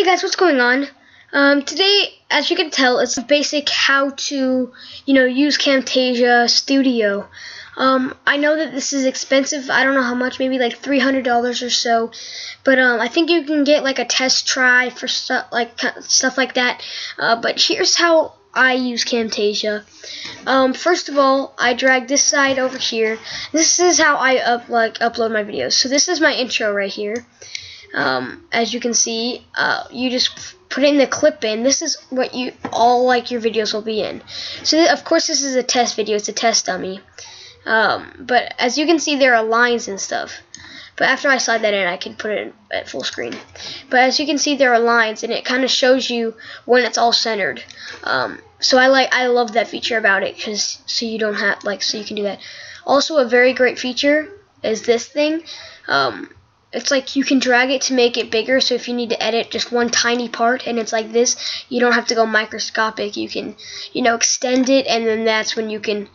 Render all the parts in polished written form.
guys, what's going on? Today, as you can tell, it's basic how to, use Camtasia Studio. I know that this is expensive. I don't know how much, maybe like $300 or so. But I think you can get like a test try for stuff like that. But here's how I use Camtasia. First of all, I drag this side over here. This is how I upload my videos. So this is my intro right here. As you can see, you just put it in the clip bin. This is what all your videos will be in. So of course this is a test video, it's a test dummy. But as you can see, there are lines and stuff. But after I slide that in, I can put it at full screen. But as you can see, there are lines, and it kind of shows you when it's all centered. So I love that feature about it, so you don't have so you can do that. Also, a very great feature is this thing. It's like you can drag it to make it bigger, so if you need to edit just one tiny part and it's like this, you don't have to go microscopic. You can, extend it, and then that's when you can,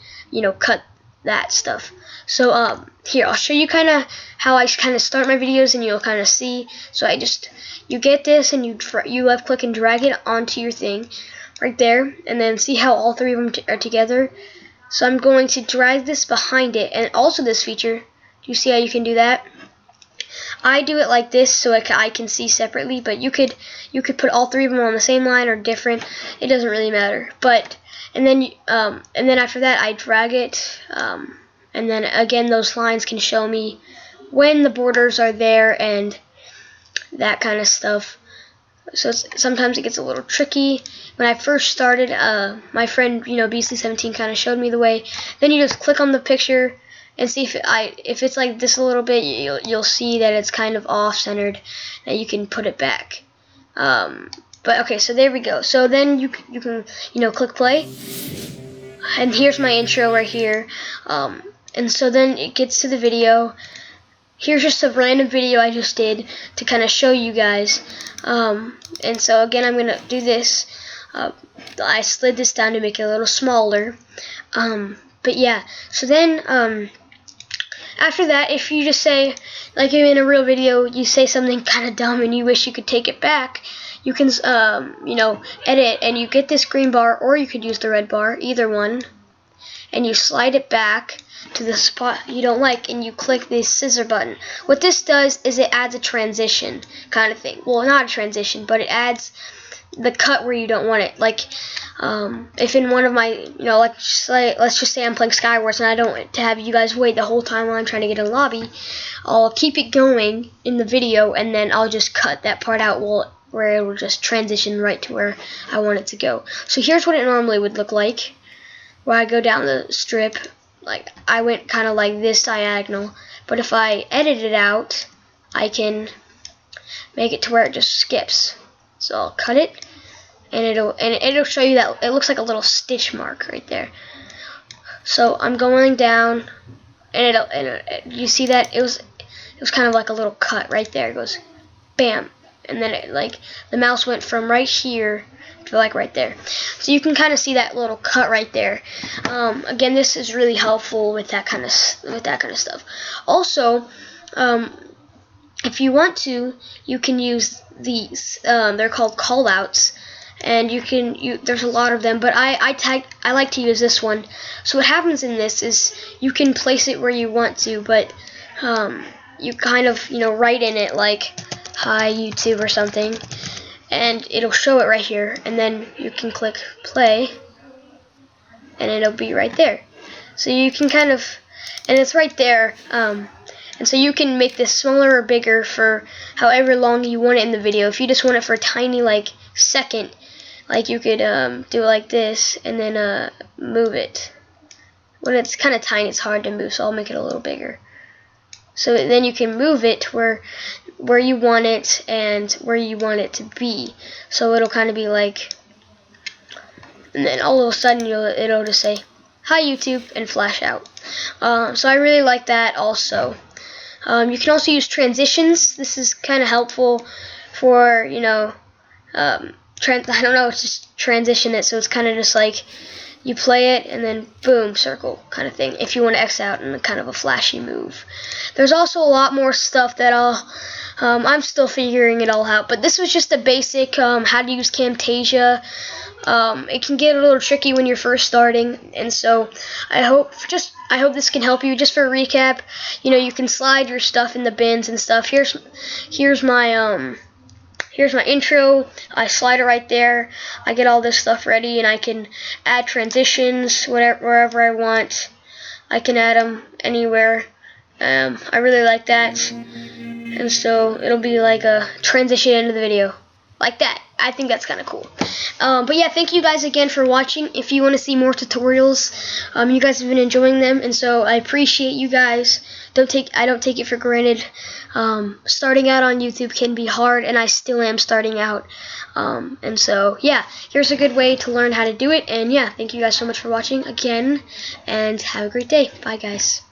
cut that stuff. So here, I'll show you kind of how I kind of start my videos, and you'll kind of see. So you get this, and you left click and drag it onto your thing right there, and then see how all three of them are together. So I'm going to drag this behind it, and also this feature. Do you see how you can do that? I do it like this so I can see separately, but you could put all three of them on the same line or different. It doesn't really matter. And then after that I drag it, and then again those lines can show me when the borders are there and that kind of stuff. So sometimes it gets a little tricky. When I first started, my friend BC17 kind of showed me the way. Then you just click on the picture and see if it's like this a little bit, you'll see that it's kind of off-centered, and you can put it back. But okay, so there we go. So then you can click play, and here's my intro right here. And so then it gets to the video. Here's just a random video I just did to kind of show you guys. And so again, I'm gonna do this. I slid this down to make it a little smaller. But yeah, so then after that, if you just say, like in a real video, you say something kind of dumb and you wish you could take it back, you can edit, and you get this green bar, or you could use the red bar, either one, and you slide it back to the spot you don't like, and you click this scissor button. What this does is it adds a transition kind of thing. Well, not a transition, but it adds the cut where you don't want it. Like if in one of my, let's just say I'm playing Skywars and I don't want to have you guys wait the whole time while I'm trying to get in a lobby, I'll keep it going in the video, and then I'll just cut that part out where it will just transition right to where I want it to go. So here's what it normally would look like, where I go down the strip. Like I went kind of like this diagonal, but if I edit it out, I can make it to where it just skips. So I'll cut it, and it'll show you that it looks like a little stitch mark right there. So I'm going down, and you see that it was kind of like a little cut right there. It goes bam, and then the mouse went from right here to right there. So you can kind of see that little cut right there. Again, this is really helpful with that kind of stuff. Also, if you want to, you can use these. They're called callouts, and there's a lot of them, but I like to use this one. So what happens in this is you can place it where you want to, but you kind of write in it like "Hi YouTube" or something, and it'll show it right here, and then you can click play, and it'll be right there. So you can and it's right there. And so you can make this smaller or bigger for however long you want it in the video. If you just want it for a tiny second, you could do it like this, and then move it. When it's kind of tiny, it's hard to move, so I'll make it a little bigger. So then you can move it where you want it and where you want it to be. So it'll kind of be and then all of a sudden it'll just say "Hi YouTube" and flash out. So I really like that also. You can also use transitions. This is kind of helpful for I don't know, it's just transition it, so it's kind of just like you play it and then boom, circle kind of thing, if you want to X out in kind of a flashy move. There's also a lot more stuff that I'm still figuring it all out, but this was just a basic how to use Camtasia. It can get a little tricky when you're first starting, and so I hope this can help you. Just for a recap, you can slide your stuff in the bins and stuff. Here's my intro. I slide it right there. I get all this stuff ready, and I can add transitions wherever I want. I can add them anywhere. I really like that, and so it'll be like a transition into the video, like that. I think that's kind of cool. But yeah, thank you guys again for watching. If you want to see more tutorials, you guys have been enjoying them, and so I appreciate you guys. I don't take it for granted. Starting out on YouTube can be hard, and I still am starting out. And so yeah, here's a good way to learn how to do it. And yeah, thank you guys so much for watching again, and have a great day. Bye guys.